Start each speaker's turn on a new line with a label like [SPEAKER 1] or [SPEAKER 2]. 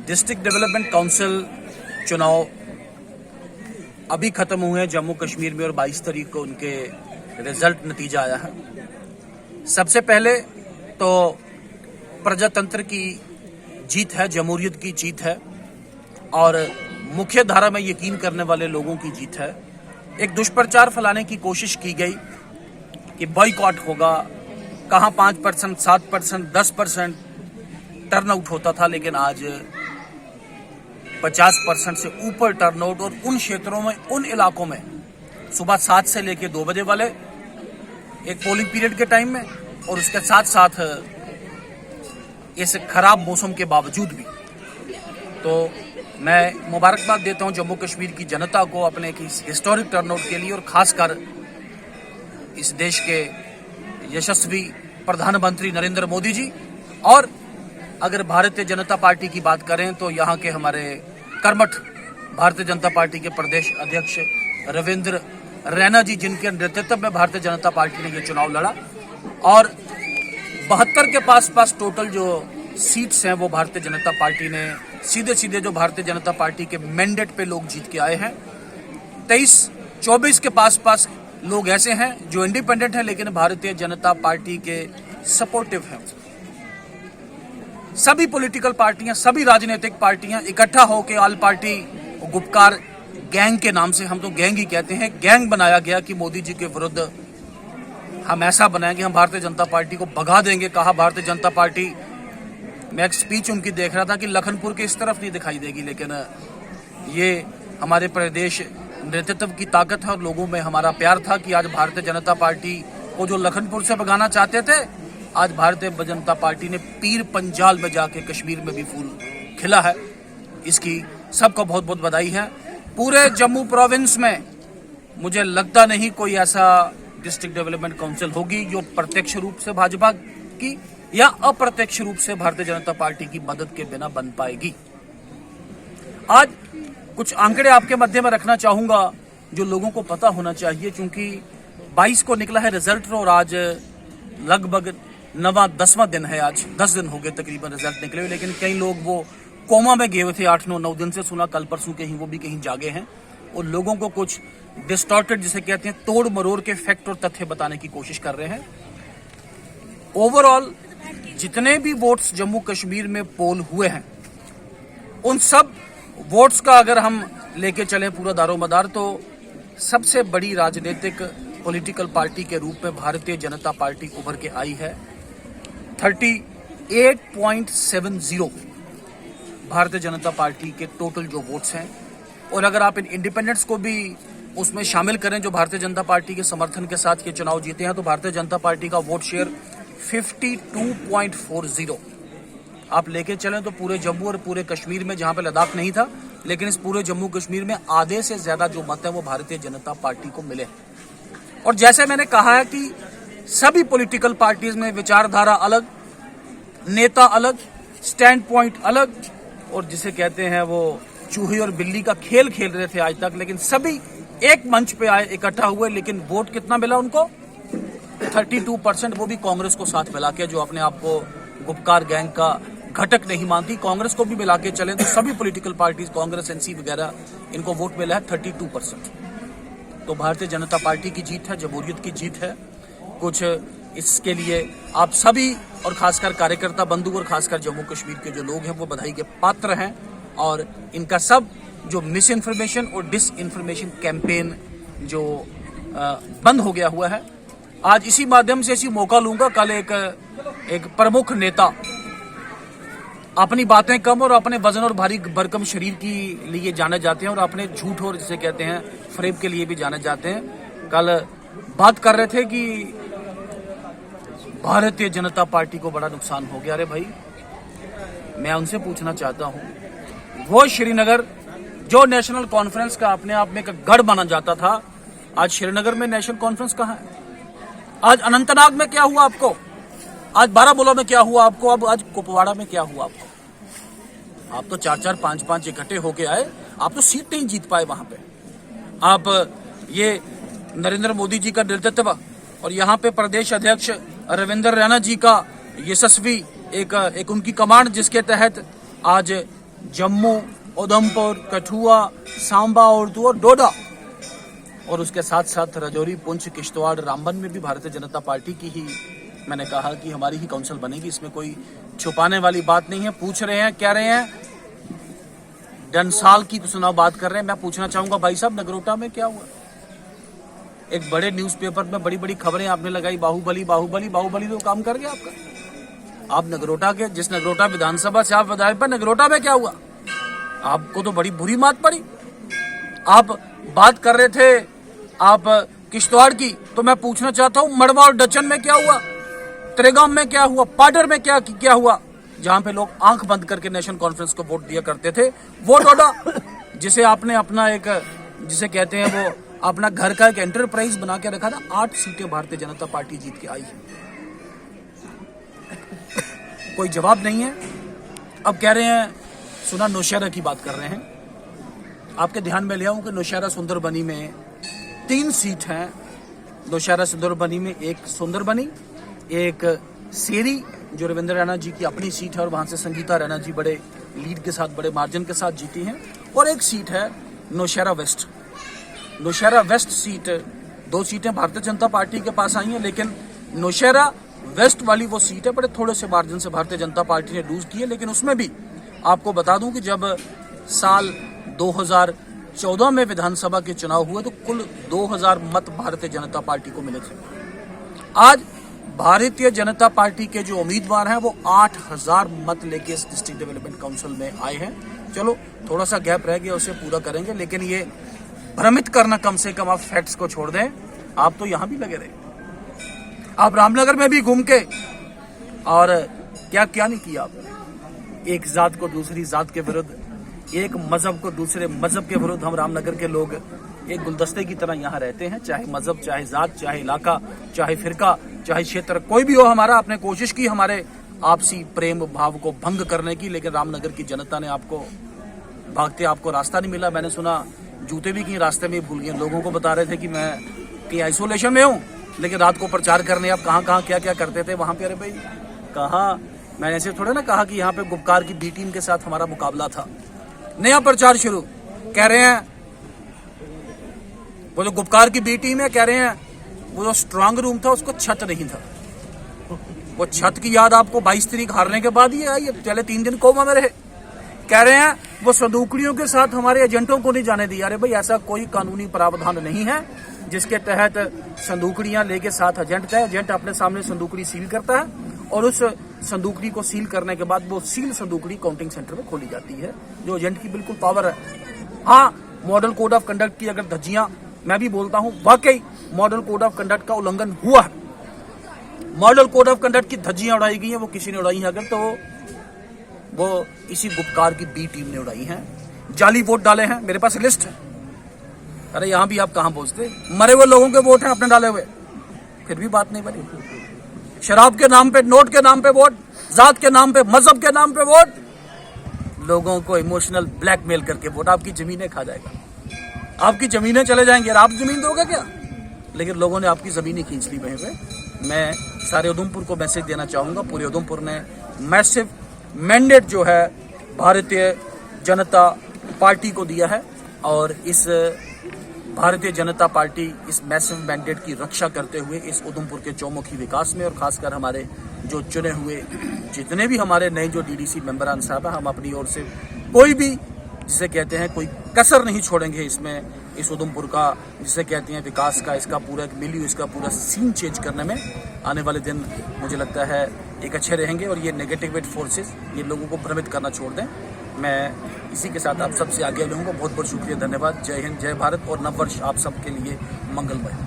[SPEAKER 1] District development council चुनाव अभी खत्म हुए हैं जम्मू कश्मीर में और 22 तारीख को उनके रिजल्ट नतीजा आया है। सबसे पहले तो प्रजातंत्र की जीत है, जमहूरियत की जीत है और मुख्य धारा में यकीन करने वाले लोगों की जीत है। एक दुष्प्रचार फैलाने की कोशिश की गई कि बॉयकॉट होगा, कहाँ 5%, 7%, 10% टर्नआउट होता था, लेकिन आज 50% से ऊपर टर्नआउट और उन क्षेत्रों में, उन इलाकों में सुबह 7 से लेकर 2 बजे वाले एक पोलिंग पीरियड के टाइम में और उसके साथ साथ इस खराब मौसम के बावजूद भी। तो मैं मुबारकबाद देता हूं जम्मू कश्मीर की जनता को अपने इस हिस्टोरिक टर्नआउट के लिए और खासकर इस देश के यशस्वी प्रधानमंत्री नरेंद्र मोदी जी। और अगर भारतीय जनता पार्टी की बात करें तो यहाँ के हमारे कर्मठ भारतीय जनता पार्टी के प्रदेश अध्यक्ष रविंद्र रैना जी, जिनके नेतृत्व में भारतीय जनता पार्टी ने ये चुनाव लड़ा और 72 के पास टोटल जो सीट्स हैं वो भारतीय जनता पार्टी ने सीधे जो भारतीय जनता पार्टी के मैंडेट पे लोग जीत के आए हैं। 23-24 के पास लोग ऐसे हैं जो इंडिपेंडेंट हैं लेकिन भारतीय जनता पार्टी के सपोर्टिव हैं। सभी पॉलिटिकल पार्टियां, सभी राजनीतिक पार्टियां इकट्ठा होकर ऑल पार्टी गुपकार गैंग के नाम से, हम तो गैंग ही कहते हैं, गैंग बनाया गया कि मोदी जी के विरुद्ध हम ऐसा बनाएंगे, हम भारतीय जनता पार्टी को भगा देंगे। कहा भारतीय जनता पार्टी, मैं एक स्पीच उनकी देख रहा था कि लखनपुर के इस तरफ नहीं दिखाई देगी, लेकिन ये हमारे प्रदेश नेतृत्व की ताकत है और लोगों में हमारा प्यार था कि आज भारतीय जनता पार्टी को जो लखनपुर से भगाना चाहते थे, आज भारतीय जनता पार्टी ने पीर पंजाल में जाके कश्मीर में भी फूल खिला है। इसकी सबको बहुत बहुत बधाई है। पूरे जम्मू प्रोविंस में मुझे लगता नहीं कोई ऐसा डिस्ट्रिक्ट डेवलपमेंट काउंसिल होगी जो प्रत्यक्ष रूप से भाजपा की या अप्रत्यक्ष रूप से भारतीय जनता पार्टी की मदद के बिना बन पाएगी। आज कुछ आंकड़े आपके मध्य में रखना चाहूंगा जो लोगों को पता होना चाहिए, क्योंकि 22 को निकला है रिजल्ट और आज लगभग 9वां-10वां दिन है। आज 10 दिन हो गए तकरीबन रिजल्ट निकले हुए, लेकिन कई लोग वो कोमा में गए हुए थे 8-9 दिन से, सुना कल परसों कहीं वो भी कहीं जागे हैं और लोगों को कुछ डिस्टॉर्टेड जिसे कहते हैं तोड़ मरोड़ के फैक्ट और तथ्य बताने की कोशिश कर रहे हैं। ओवरऑल जितने भी वोट्स जम्मू कश्मीर में पोल हुए हैं उन सब वोट्स का अगर हम लेके चलें पूरा दारोमदार, तो सबसे बड़ी राजनीतिक पॉलिटिकल पार्टी के रूप में भारतीय जनता पार्टी उभर के आई है। 38.70 भारतीय जनता पार्टी के टोटल जो वोट्स हैं, और अगर आप इन इंडिपेंडेंट्स को भी उसमें शामिल करें जो भारतीय जनता पार्टी के समर्थन के साथ ये चुनाव जीते हैं, तो भारतीय जनता पार्टी का वोट शेयर 52.40 आप लेके चलें तो पूरे जम्मू और पूरे कश्मीर में, जहां पे लद्दाख नहीं था, लेकिन इस पूरे जम्मू कश्मीर में आधे से ज्यादा जो मत है वो भारतीय जनता पार्टी को मिले। और जैसे मैंने कहा है कि सभी पॉलिटिकल पार्टीज में विचारधारा अलग, नेता अलग, स्टैंड पॉइंट अलग, और जिसे कहते हैं वो चूहे और बिल्ली का खेल खेल रहे थे आज तक, लेकिन सभी एक मंच पे आए, इकट्ठा हुए। लेकिन वोट कितना मिला उनको? 32%, वो भी कांग्रेस को साथ मिला के, जो अपने आप को गुपकार गैंग का घटक नहीं मानती। कांग्रेस को भी मिला के चले तो सभी पॉलिटिकल पार्टीज, कांग्रेस, एनसी वगैरह, इनको वोट मिला है 32%। तो भारतीय जनता पार्टी की जीत है, जमहूरियत की जीत है। कुछ इसके लिए आप सभी और खासकर कार्यकर्ता बंधु और खासकर जम्मू कश्मीर के जो लोग हैं वो बधाई के पात्र हैं। और इनका सब जो मिस इन्फॉर्मेशन और डिस इन्फॉर्मेशन कैंपेन जो बंद हो गया हुआ है, आज इसी माध्यम से इसी मौका लूंगा। कल एक प्रमुख नेता अपनी बातें कम और अपने वजन और भारी भरकम शरीर के लिए जाने जाते हैं और अपने झूठ और जिसे कहते हैं फ्रेब के लिए भी जाने जाते हैं। कल बात कर रहे थे कि भारतीय जनता पार्टी को बड़ा नुकसान हो गया। अरे भाई, मैं उनसे पूछना चाहता हूं, वो श्रीनगर जो नेशनल कॉन्फ्रेंस का अपने आप में एक गढ़ माना जाता था, आज श्रीनगर में नेशनल कॉन्फ्रेंस कहां है? आज अनंतनाग में क्या हुआ आपको? आज बारामूला में क्या हुआ आपको? अब आज कुपवाड़ा में क्या हुआ आपको? आप तो 4-4, 5-5 इकट्ठे होके आए, आप तो सीट नहीं जीत पाए वहां पे। आप ये नरेंद्र मोदी जी का नेतृत्व और यहाँ पे प्रदेश अध्यक्ष रविंद्र रैना जी का यशस्वी एक उनकी कमांड, जिसके तहत आज जम्मू, उधमपुर, कठुआ, सांबा और डोडा, और उसके साथ साथ राजौरी, पुंछ, किश्तवाड़, रामबन में भी भारतीय जनता पार्टी की ही, मैंने कहा कि हमारी ही काउंसिल बनेगी। इसमें कोई छुपाने वाली बात नहीं है। पूछ रहे हैं, कह रहे हैं डंसाल की तो चुनाव बात कर रहे हैं। मैं पूछना चाहूंगा भाई साहब, नगरोटा में क्या हुआ? एक बड़े न्यूज़पेपर में बड़ी बड़ी खबरें आपने लगाई, बाहुबली बाहुबली बाहुबली, तो काम कर गया आपका। आप नगरोटा के, जिस नगरोटा विधानसभा से आप विधायक पर, नगरोटा में क्या हुआ? आपको तो बड़ी बुरी मात पड़ी। आप बात कर रहे थे आप किश्तवाड़ की, तो मैं पूछना चाहता हूं मड़वा और डचन में क्या हुआ, त्रेगाम में क्या हुआ, पाडर में क्या हुआ, जहां पे लोग आंख बंद करके नेशनल कॉन्फ्रेंस को वोट दिया करते थे। वो डोडा जिसे आपने अपना एक, जिसे कहते हैं वो अपना घर का एक एंटरप्राइज बना के रखा था, 8 सीटें भारतीय जनता पार्टी जीत के आई है। कोई जवाब नहीं है। अब कह रहे हैं, सुना नौशहरा की बात कर रहे हैं। आपके ध्यान में ले आऊं कि नौशहरा सुंदरबनी में 3 सीट हैं। नौशहरा सुंदरबनी में एक सुंदरबनी, एक सेरी जो रविंद्र रैना जी की अपनी सीट है और वहां से संगीता रैना जी बड़े लीड के साथ, बड़े मार्जिन के साथ जीती हैं, और एक सीट है Nowshera west. Nowshera west seat, 2 सीटें भारतीय जनता पार्टी के पास आई हैं, लेकिन नौशहरा वेस्ट वाली वो सीट है बड़े थोड़े से मार्जिन से भारतीय जनता पार्टी ने लूज की है। लेकिन उसमें भी आपको बता दूं कि जब साल 2014 में विधानसभा के चुनाव हुए तो कुल 2000 मत भारतीय जनता पार्टी को मिले थे। आज भारतीय जनता पार्टी के जो उम्मीदवार हैं वो 8000 मत लेके इस डिस्ट्रिक्ट डेवलपमेंट काउंसिल में आए हैं। चलो थोड़ा सा गैप रह गया, उसे पूरा करेंगे, लेकिन ये भ्रमित करना कम से कम आप फैक्ट्स को छोड़ दें। आप तो यहां भी लगे रहे, आप रामनगर में भी घूम के, और क्या क्या नहीं किया आप। एक जात को दूसरी जात के विरुद्ध, एक मजहब को दूसरे मजहब के विरुद्ध हम रामनगर के लोग एक गुलदस्ते की तरह यहाँ रहते हैं। चाहे मजहब, चाहे जात, चाहे इलाका, चाहे फिरका, चाहे क्षेत्र, कोई भी हो हमारा, आपने कोशिश की हमारे आपसी प्रेम भाव को भंग करने की, लेकिन रामनगर की जनता ने आपको भागते, आपको रास्ता नहीं मिला। मैंने सुना जूते भी कहीं रास्ते में भूल गए। लोगों को बता रहे थे कि मैं कहीं आइसोलेशन में हूँ, लेकिन रात को प्रचार करने आप कहाँ क्या क्या करते थे वहां पे। अरे भाई कहाँ, मैंने ऐसे थोड़े ना कहा कि यहाँ पे गुपकार की बी टीम के साथ हमारा मुकाबला था। नया प्रचार शुरू, कह रहे हैं वो जो गुपकार की बी टीम है, कह रहे हैं वो जो स्ट्रांग रूम था उसको छत नहीं था। वो छत की याद आपको 22 तारीख हारने के बाद ही आई, पहले 3 दिन कोमा में रहे। कह रहे हैं वो संदूकड़ियों के साथ हमारे एजेंटों को नहीं जाने दिया। अरे भाई ऐसा कोई कानूनी प्रावधान नहीं है जिसके तहत संदूकड़ियां लेके साथ एजेंट है। एजेंट अपने सामने संदूकड़ी सील करता है और उस संदूकड़ी को सील करने के बाद वो सील संदूकड़ी काउंटिंग सेंटर में खोली जाती है, जो एजेंट की बिल्कुल पावर है। हाँ, मॉडल कोड ऑफ कंडक्ट की अगर धज्जियां, मैं भी बोलता हूं वाकई मॉडल कोड ऑफ कंडक्ट का उल्लंघन हुआ है। मॉडल कोड ऑफ कंडक्ट की धज्जियां उड़ाई गई हैं, वो किसी ने उड़ाई है अगर, तो वो इसी गुपकार की बी टीम ने उड़ाई हैं। जाली वोट डाले हैं, मेरे पास लिस्ट है। अरे यहां भी आप कहां पहुंचते, मरे हुए लोगों के वोट हैं अपने डाले हुए, फिर भी बात नहीं बनी। शराब के नाम पे, नोट के नाम पे वोट, जात के नाम पे, मजहब के नाम पे वोट, लोगों को इमोशनल ब्लैकमेल करके वोट। आपकी जमीनें खा जाएगा, आपकी जमीनें चले जाएंगी। आप जमीन दोगे क्या? लेकिन लोगों ने आपकी जमीनें खींच ली वहीं पे। मैं सारे उधमपुर को मैसेज देना चाहूंगा, पूरे उधमपुर ने मैसिव मैंडेट जो है भारतीय जनता पार्टी को दिया है, और इस भारतीय जनता पार्टी इस मैसिव मैंडेट की रक्षा करते हुए इस उधमपुर के चौमुखी विकास में, और खासकर हमारे जो चुने हुए जितने भी हमारे नए जो डीडीसी मेंबरान साहब हैं, हम अपनी ओर से कोई भी, जिसे कहते हैं, कोई कसर नहीं छोड़ेंगे इसमें, इस उधमपुर का जिसे कहते हैं विकास का, इसका पूरा मिलियो, इसका पूरा सीन चेंज करने में आने वाले दिन मुझे लगता है एक अच्छे रहेंगे। और ये नेगेटिव फोर्सेस, ये लोगों को भ्रमित करना छोड़ दें। मैं इसी के साथ आप सबसे आगे रहूँगा। बहुत बहुत शुक्रिया, धन्यवाद। जय हिंद, जय भारत, और नववर्ष आप सबके लिए मंगलमय।